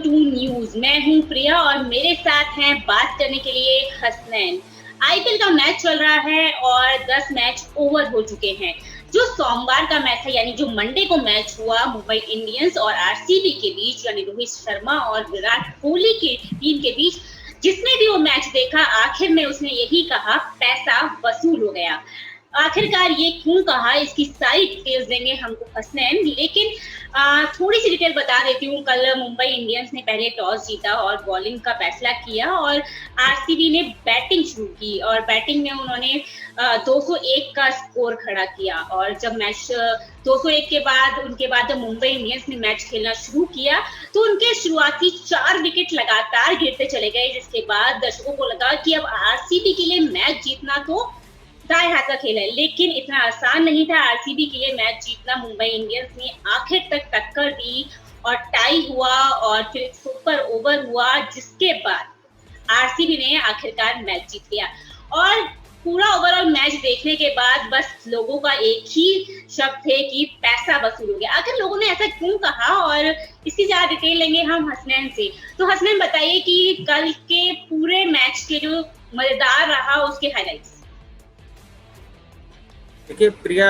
To news. मैं हूं प्रिया और मेरे साथ हैं बात करने के लिए हसनैन। आईपीएल का मैच चल रहा है और 10 मैच ओवर हो चुके हैं। जो सोमवार का मैच है यानी जो मंडे को मैच हुआ मुंबई इंडियंस और आरसीबी के बीच यानी रोहित शर्मा और विराट कोहली की टीम के बीच, जिसने भी वो मैच देखा आखिर में उसने यही कहा, पैसा वसूल हो गया। आखिरकार ये क्यों कहा, इसकी सारी डिटेल्स देंगे हमको हसनैन। लेकिन थोड़ी सी डिटेल बता देती हूँ। कल मुंबई इंडियंस ने पहले टॉस जीता और बॉलिंग का फैसला किया और आरसीबी ने बैटिंग शुरू की और बैटिंग में उन्होंने 201 का स्कोर खड़ा किया। और जब मैच 201 के बाद उनके बाद जब मुंबई इंडियंस ने मैच खेलना शुरू किया तो उनके शुरुआती 4 विकेट लगातार गिरते चले गए, जिसके बाद दर्शकों को लगा कि अब आरसीबी के लिए मैच जीतना तो दाएं हाथ का खेल है। लेकिन इतना आसान नहीं था आरसीबी के लिए मैच जीतना। मुंबई इंडियंस ने आखिर तक टक्कर दी और टाई हुआ और फिर सुपर ओवर हुआ, जिसके बाद आरसीबी ने आखिरकार मैच जीत लिया। और पूरा ओवरऑल मैच देखने के बाद बस लोगों का एक ही शब्द थे कि पैसा वसूल हो गया। आखिर लोगों ने ऐसा क्यों कहा और इसकी ज्यादा डिटेल लेंगे हम हसनैन से। तो हसनैन बताइए कि कल के पूरे मैच के जो मजेदार रहा उसके हाइलाइट्स। देखिए प्रिया,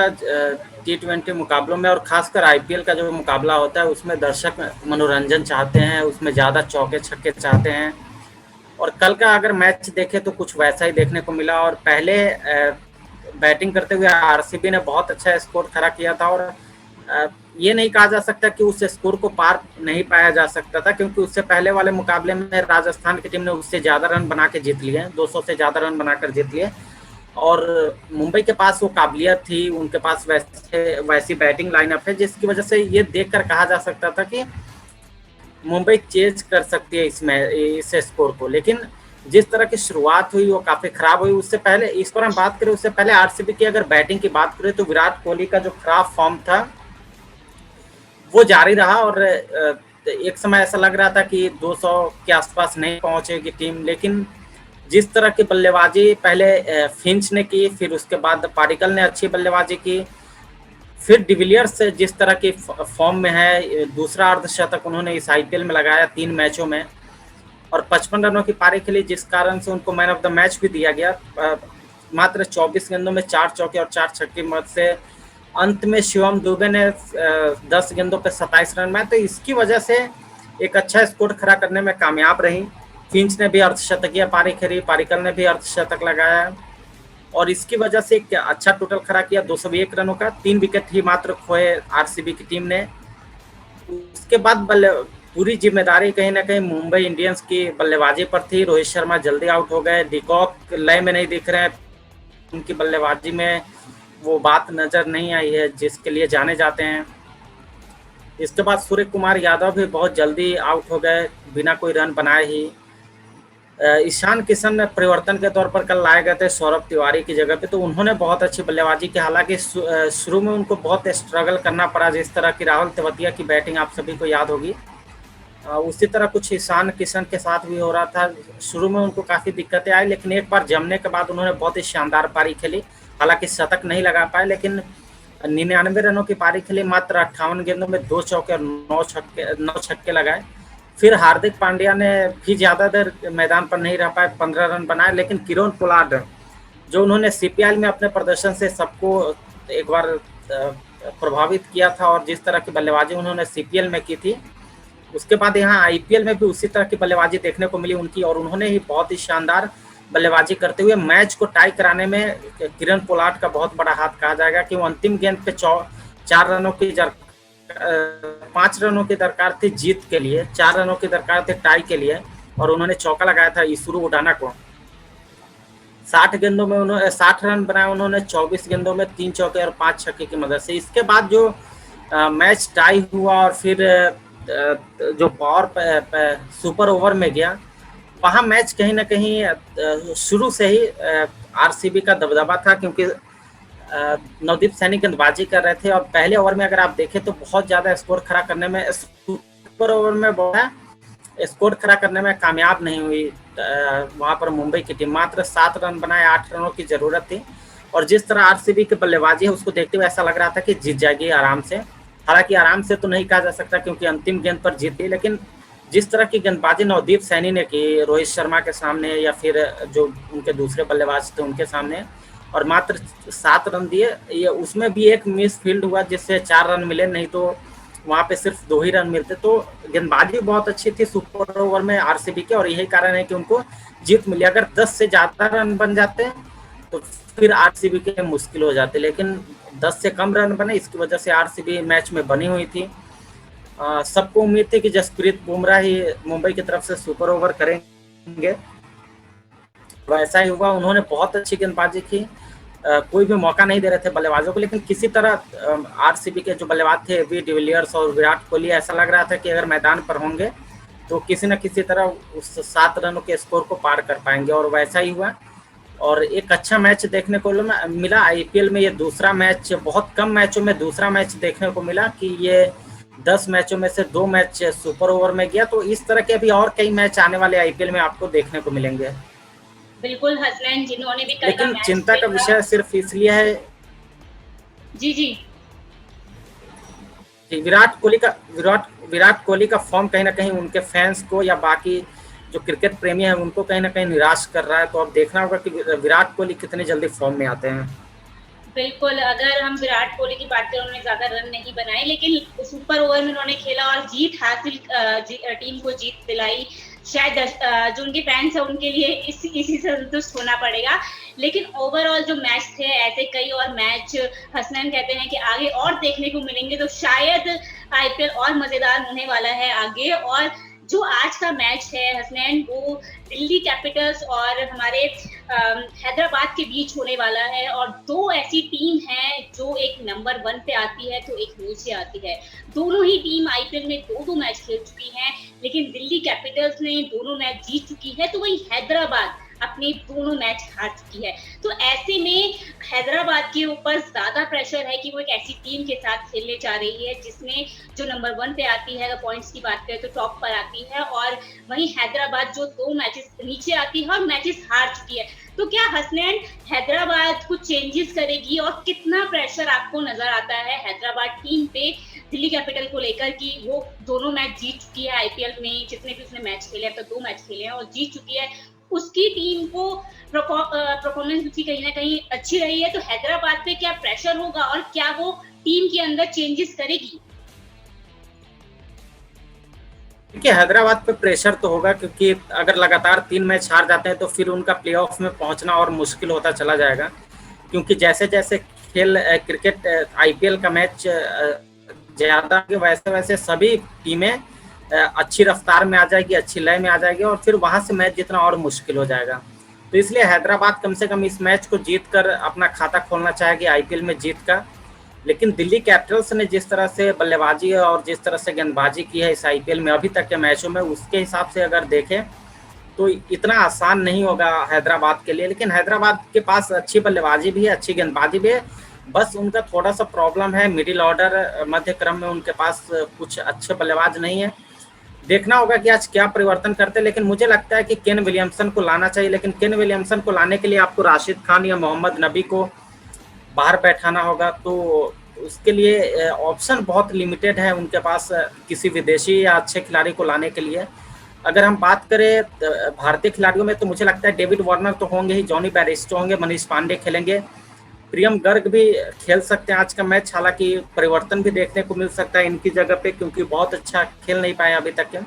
T20 मुकाबलों में और खासकर आईपीएल का जो मुकाबला होता है उसमें दर्शक मनोरंजन चाहते हैं, उसमें ज़्यादा चौके छक्के चाहते हैं। और कल का अगर मैच देखें तो कुछ वैसा ही देखने को मिला। और पहले बैटिंग करते हुए आरसीबी ने बहुत अच्छा स्कोर खड़ा किया था और ये नहीं कहा जा सकता कि उस स्कोर को पार नहीं पाया जा सकता था, क्योंकि उससे पहले वाले मुकाबले में राजस्थान की टीम ने उससे ज़्यादा रन बना के जीत लिए, 200 से ज़्यादा रन बनाकर जीत लिए। और मुंबई के पास वो काबिलियत थी, उनके पास वैसी बैटिंग लाइनअप है जिसकी वजह से ये देखकर कहा जा सकता था कि मुंबई चेज कर सकती है इसमें इस स्कोर को। लेकिन जिस तरह की शुरुआत हुई वो काफ़ी खराब हुई। उससे पहले इस पर हम बात करें, उससे पहले आरसीबी की अगर बैटिंग की बात करें तो विराट कोहली का जो खराब फॉर्म था वो जारी रहा और एक समय ऐसा लग रहा था कि 200 के आसपास नहीं पहुंचेगी टीम। लेकिन जिस तरह की बल्लेबाजी पहले फिंच ने की, फिर उसके बाद पारिकल ने अच्छी बल्लेबाजी की, फिर डिविलियर्स जिस तरह की फॉर्म में है, दूसरा अर्धशतक उन्होंने इस आईपीएल में लगाया 3 मैचों में और 55 रनों की पारी खेली, जिस कारण से उनको मैन ऑफ द मैच भी दिया गया। मात्र 24 गेंदों में 4 चौके और 4 छक्के की मदद से अंत में शिवम दुबे ने 10 गेंदों पर 27 रन बनाए, तो इसकी वजह से एक अच्छा स्कोर खड़ा करने में कामयाब रही। फिंच ने भी अर्धशतकीय पारी खेली, पारिकल ने भी अर्धशतक लगाया और इसकी वजह से एक अच्छा टोटल खड़ा किया 201 रनों का। 3 विकेट ही मात्र खोए आरसीबी की टीम ने। उसके बाद पूरी जिम्मेदारी कहीं ना कहीं मुंबई इंडियंस की बल्लेबाजी पर थी। रोहित शर्मा जल्दी आउट हो गए, डिकॉक लय में नहीं दिख रहे हैं, उनकी बल्लेबाजी में वो बात नजर नहीं आई है जिसके लिए जाने जाते हैं। इसके बाद सूर्य कुमार यादव भी बहुत जल्दी आउट हो गए बिना कोई रन बनाए ही। ईशान किशन परिवर्तन के तौर पर कल लाए गए थे सौरभ तिवारी की जगह पे, तो उन्होंने बहुत अच्छी बल्लेबाजी की। हालांकि शुरू में उनको बहुत स्ट्रगल करना पड़ा, जिस तरह की राहुल तेवतिया की बैटिंग आप सभी को याद होगी, उसी तरह कुछ ईशान किशन के साथ भी हो रहा था। शुरू में उनको काफ़ी दिक्कतें आई, लेकिन एक बार जमने के बाद उन्होंने बहुत ही शानदार पारी खेली। हालांकि शतक नहीं लगा पाए, लेकिन 99 रनों की पारी खेली, मात्र 58 गेंदों में 2 चौके और 9 छक्के लगाए। फिर हार्दिक पांड्या ने भी ज़्यादा देर मैदान पर नहीं रह पाए, 15 रन बनाए। लेकिन किरण पोलार्ड जो उन्होंने सीपीएल में अपने प्रदर्शन से सबको एक बार प्रभावित किया था और जिस तरह की बल्लेबाजी उन्होंने सीपीएल में की थी, उसके बाद यहाँ आईपीएल में भी उसी तरह की बल्लेबाजी देखने को मिली उनकी। और उन्होंने ही बहुत ही शानदार बल्लेबाजी करते हुए मैच को टाई कराने में किरण पोलार्ड का बहुत बड़ा हाथ कहा जाएगा कि वो अंतिम गेंद पे 4 रनों की 5 रनों की दरकार थी जीत के लिए, 4 रनों की दरकार थी टाई के लिए, और उन्होंने चौका लगाया था ईसुरु उडाना को। 60 गेंदों में उन्होंने 60 रन बनाए उन्होंने, 24 गेंदों में 3 चौके और 5 छक्के की मदद से। इसके बाद जो मैच टाई हुआ और फिर जो पावर सुपर ओवर में गया, वहाँ मैच कहीं ना कहीं शुरू से ही आरसीबी का दबदबा था, क्योंकि नवदीप सैनी गेंदबाजी कर रहे थे और पहले ओवर में अगर आप देखें तो बहुत ज़्यादा स्कोर खड़ा करने में, सुपर ओवर में बहुत स्कोर खड़ा करने में कामयाब नहीं हुई। वहाँ पर मुंबई की टीम मात्र 7 रन बनाए, 8 रनों की ज़रूरत थी। और जिस तरह आरसीबी की बल्लेबाजी है उसको देखते हुए ऐसा लग रहा था कि जीत जाएगी आराम से। हालांकि आराम से तो नहीं कहा जा सकता क्योंकि अंतिम गेंद पर जीत गई, लेकिन जिस तरह की गेंदबाजी नवदीप सैनी ने की रोहित शर्मा के सामने या फिर जो उनके दूसरे बल्लेबाज थे उनके सामने, और मात्र 7 रन दिए, ये उसमें भी एक मिस फील्ड हुआ जिससे 4 रन मिले, नहीं तो वहाँ पे सिर्फ 2 ही रन मिलते। तो गेंदबाजी बहुत अच्छी थी सुपर ओवर में आरसीबी के, और यही कारण है कि उनको जीत मिली। अगर 10 से ज़्यादा रन बन जाते तो फिर आरसीबी के मुश्किल हो जाते, लेकिन 10 से कम रन बने, इसकी वजह से आरसीबी मैच में बनी हुई थी। सबको उम्मीद थी कि जसप्रीत बुमराह ही मुंबई की तरफ से सुपर ओवर करेंगे, वैसा ही हुआ। उन्होंने बहुत अच्छी गेंदबाजी की, कोई भी मौका नहीं दे रहे थे बल्लेबाजों को, लेकिन किसी तरह आरसीबी के जो बल्लेबाज थे वी डिविलियर्स और विराट कोहली, ऐसा लग रहा था कि अगर मैदान पर होंगे तो किसी न किसी तरह उस 7 रनों के स्कोर को पार कर पाएंगे, और वैसा ही हुआ। और एक अच्छा मैच देखने को मिला आईपीएल में। ये दूसरा मैच, बहुत कम मैचों में दूसरा मैच देखने को मिला कि ये 10 मैचों में से 2 मैच सुपर ओवर में गया। तो इस तरह के अभी और कई मैच आने वाले आईपीएल में आपको देखने को मिलेंगे। बिल्कुल हसनैन, जिन्होंने भी कल का लेकिन मैच चिंता का देखा। विषय सिर्फ इसलिए है जी जी कि विराट कोहली का फॉर्म कहीं ना कहीं उनके फैंस को या बाकी जो क्रिकेट प्रेमी है उनको कहीं ना कहीं निराश कर रहा है। तो अब देखना होगा कि विराट कोहली कितनी जल्दी फॉर्म में आते हैं। बिल्कुल, अगर हम विराट कोहली की बात करें, उन्होंने ज़्यादा रन नहीं बनाए, लेकिन सुपर ओवर में उन्होंने खेला और जीत हासिल, टीम को जीत दिलाई। शायद जो उनके फैंस हैं उनके लिए इसी से संतुष्ट होना पड़ेगा। लेकिन ओवरऑल जो मैच थे, ऐसे कई और मैच हसनैन कहते हैं कि आगे और देखने को मिलेंगे, तो शायद आईपीएल और मज़ेदार होने वाला है आगे। और जो आज का मैच है हसनैन, वो दिल्ली कैपिटल्स और हमारे हैदराबाद के बीच होने वाला है। और 2 ऐसी टीम हैं जो एक नंबर 1 पे आती है तो एक नीचे आती है। दोनों ही टीम आईपीएल में 2-2 मैच खेल चुकी हैं, लेकिन दिल्ली कैपिटल्स ने दोनों मैच जीत चुकी है, तो वही हैदराबाद अपने दोनों मैच हार चुकी है। तो ऐसे में हैदराबाद के ऊपर ज़्यादा प्रेशर है कि वो एक ऐसी टीम के साथ खेलने जा रही है जिसमें जो नंबर 1 पे आती है, अगर पॉइंट्स की बात करें तो टॉप पर आती है, और वहीं हैदराबाद जो 2 मैचेस नीचे आती है और मैचेस हार चुकी है। तो क्या हसनैन, हैदराबाद कुछ चेंजेस करेगी, और कितना प्रेशर आपको नजर आता है हैदराबाद टीम पे दिल्ली कैपिटल को लेकर कि वो दोनों मैच जीत चुकी है आईपीएल में, जितने भी उसने मैच खेले हैं, तो 2 मैच खेले हैं और जीत चुकी है, उसकी टीम को परफॉर्मेंस उसकी कहीं ना कहीं अच्छी रही है। तो हैदराबाद पे क्या प्रेशर होगा और क्या वो टीम के अंदर चेंजेस करेगी? देखिए, हैदराबाद पे प्रेशर तो होगा, क्योंकि अगर लगातार 3 मैच हार जाते हैं तो फिर उनका प्लेऑफ में पहुंचना और मुश्किल होता चला जाएगा। क्योंकि जैसे जैसे क्रिकेट आईपीएल का मैच ज़्यादा, वैसे वैसे सभी टीमें अच्छी रफ्तार में आ जाएगी, अच्छी लय में आ जाएगी, और फिर वहां से मैच जीतना और मुश्किल हो जाएगा। तो इसलिए हैदराबाद कम से कम इस मैच को जीत कर अपना खाता खोलना चाहेगी आईपीएल में जीत का। लेकिन दिल्ली कैपिटल्स ने जिस तरह से बल्लेबाजी और जिस तरह से गेंदबाजी की है इस आईपीएल में अभी तक के मैचों में, उसके हिसाब से अगर देखें तो इतना आसान नहीं होगा हैदराबाद के लिए। लेकिन हैदराबाद के पास अच्छी बल्लेबाजी भी है, अच्छी गेंदबाजी भी है, बस उनका थोड़ा सा प्रॉब्लम है मिडिल ऑर्डर, मध्य क्रम में उनके पास कुछ अच्छे बल्लेबाज नहीं है। देखना होगा कि आज क्या परिवर्तन करते हैं, लेकिन मुझे लगता है कि केन विलियमसन को लाना चाहिए। लेकिन केन विलियमसन को लाने के लिए आपको राशिद खान या मोहम्मद नबी को बाहर बैठाना होगा, तो उसके लिए ऑप्शन बहुत लिमिटेड है उनके पास किसी विदेशी या अच्छे खिलाड़ी को लाने के लिए। अगर हम बात करें भारतीय खिलाड़ियों में, तो मुझे लगता है डेविड वार्नर तो होंगे ही, जॉनी बैरिस्टो होंगे, मनीष पांडे खेलेंगे, प्रियम गर्ग भी खेल सकते हैं आज का मैच। हालांकि परिवर्तन भी देखने को मिल सकता है इनकी जगह पे, क्योंकि बहुत अच्छा खेल नहीं पाए अभी तक के।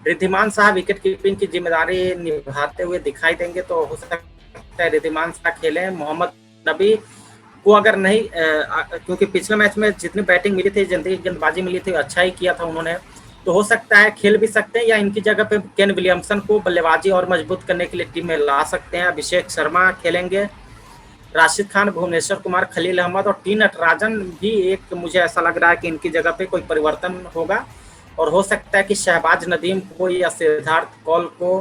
रिद्धिमान शाह विकेट कीपिंग की जिम्मेदारी निभाते हुए दिखाई देंगे, तो हो सकता है रिद्धिमान शाह खेलें। मोहम्मद नबी को अगर नहीं, क्योंकि पिछले मैच में जितनी बैटिंग मिली थी, जितनी गेंदबाजी मिली थी, अच्छा ही किया था उन्होंने, तो हो सकता है खेल भी सकते हैं, या इनकी जगह पे केन विलियमसन को बल्लेबाजी और मजबूत करने के लिए टीम में ला सकते हैं। अभिषेक शर्मा खेलेंगे, राशिद खान, भुवनेश्वर कुमार, खलील अहमद और टी नटराजन भी एक, मुझे ऐसा लग रहा है कि इनकी जगह पे कोई परिवर्तन होगा, और हो सकता है कि शहबाज नदीम को या सिद्धार्थ कौल को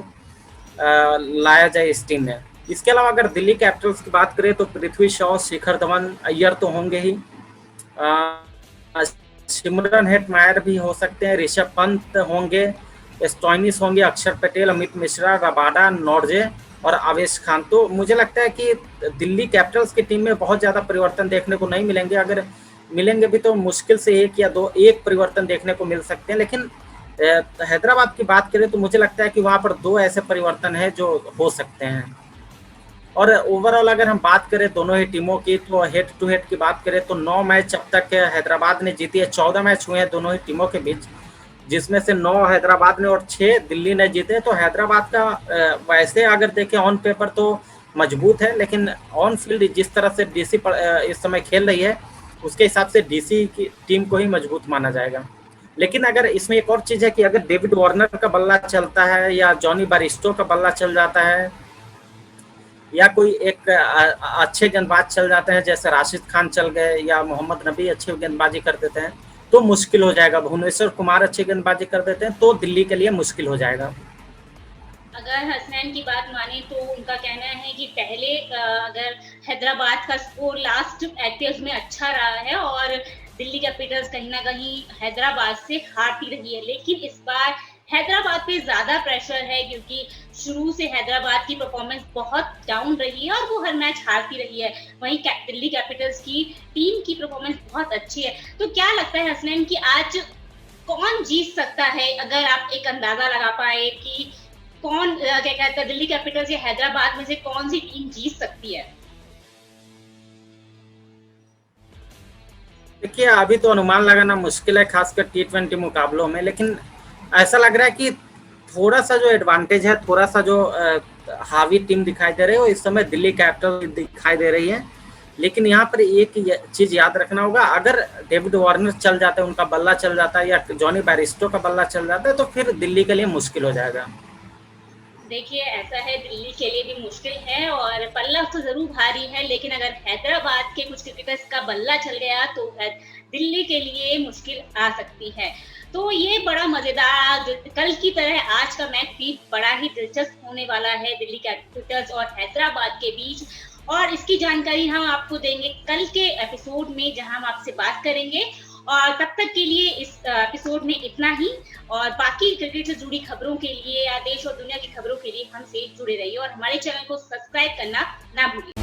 लाया जाए इस टीम में। इसके अलावा अगर दिल्ली कैपिटल्स की बात करें तो पृथ्वी शॉ, शिखर धवन, अय्यर तो होंगे ही, सिमरन हेटमायर भी हो सकते हैं, ऋषभ पंत होंगे, स्टोइनिस होंगे, अक्षर पटेल, अमित मिश्रा, रबाडा, नॉर्जे और आवेश खान। तो मुझे लगता है कि दिल्ली कैपिटल्स की टीम में बहुत ज़्यादा परिवर्तन देखने को नहीं मिलेंगे। अगर मिलेंगे भी तो मुश्किल से 1 या 2 परिवर्तन देखने को मिल सकते हैं। लेकिन हैदराबाद की बात करें तो मुझे लगता है कि वहाँ पर 2 ऐसे परिवर्तन हैं जो हो सकते हैं। और ओवरऑल अगर हम बात करें दोनों ही टीमों की, तो हेड टू हेड की बात करें तो 9 मैच अब तक हैदराबाद ने जीती है। 14 मैच हुए हैं दोनों ही टीमों के बीच, जिसमें से 9 हैदराबाद ने और 6 दिल्ली ने जीते। तो हैदराबाद का वैसे अगर देखें ऑन पेपर तो मजबूत है, लेकिन ऑन फील्ड जिस तरह से डीसी इस समय खेल रही है, उसके हिसाब से डीसी की टीम को ही मजबूत माना जाएगा। लेकिन अगर इसमें एक और चीज़ है कि अगर डेविड वार्नर का बल्ला चलता है या जॉनी बारिस्टो का बल्ला चल जाता है या कोई एक अच्छे गेंदबाज चल जाते हैं, जैसे राशिद खान चल गए या मोहम्मद नबी अच्छी गेंदबाजी कर देते हैं, तो मुश्किल हो जाएगा। भुवनेश्वर कुमार अच्छी गेंदबाजी कर देते हैं तो दिल्ली के लिए मुश्किल हो जाएगा। अगर हसनैन की बात माने तो उनका कहना है कि पहले अगर हैदराबाद का स्कोर लास्ट आईपीएल में अच्छा रहा है और दिल्ली कैपिटल्स कहीं ना कहीं हैदराबाद से हारती रही है, लेकिन इस बार हैदराबाद पे ज्यादा प्रेशर है क्योंकि शुरू से हैदराबाद की परफॉर्मेंस बहुत डाउन रही है और वो हर मैच हारती रही है। वहीं दिल्ली कैपिटल्स की टीम की परफॉर्मेंस बहुत अच्छी है। तो क्या लगता है हसनैन कि आज कौन जीत सकता है? अगर आप एक अंदाजा लगा पाए कि कौन क्या कहते हैं दिल्ली कैपिटल्स या हैदराबाद में से कौन सी टीम जीत सकती है? देखिए, अभी तो अनुमान लगाना मुश्किल है, खासकर T20 मुकाबलों में, लेकिन ऐसा लग रहा है कि थोड़ा सा जो एडवांटेज है, थोड़ा सा जो हावी टीम दिखाई दे रही है, वो इस समय दिल्ली कैपिटल दिखाई दे रही है। लेकिन यहाँ पर एक चीज याद रखना होगा, अगर डेविड वार्नर चल जाता है, उनका बल्ला चल जाता है या जॉनी बैरिस्टो का बल्ला चल जाता है, तो फिर दिल्ली के लिए मुश्किल हो जाएगा। देखिए ऐसा है, दिल्ली के लिए भी मुश्किल है और पल्ला तो जरूर भारी है, लेकिन अगर हैदराबाद के कुछ क्रिकेटर्स का बल्ला चल गया तो दिल्ली के लिए मुश्किल आ सकती है। तो ये बड़ा मजेदार, कल की तरह आज का मैच भी बड़ा ही दिलचस्प होने वाला है दिल्ली कैपिटल्स और हैदराबाद के बीच। और इसकी जानकारी हम आपको देंगे कल के एपिसोड में, जहां हम आपसे बात करेंगे। और तब तक के लिए इस एपिसोड में इतना ही। और बाकी क्रिकेट से जुड़ी खबरों के लिए या देश और दुनिया की खबरों के लिए हमसे जुड़े रहिए और हमारे चैनल को सब्सक्राइब करना ना भूलिए।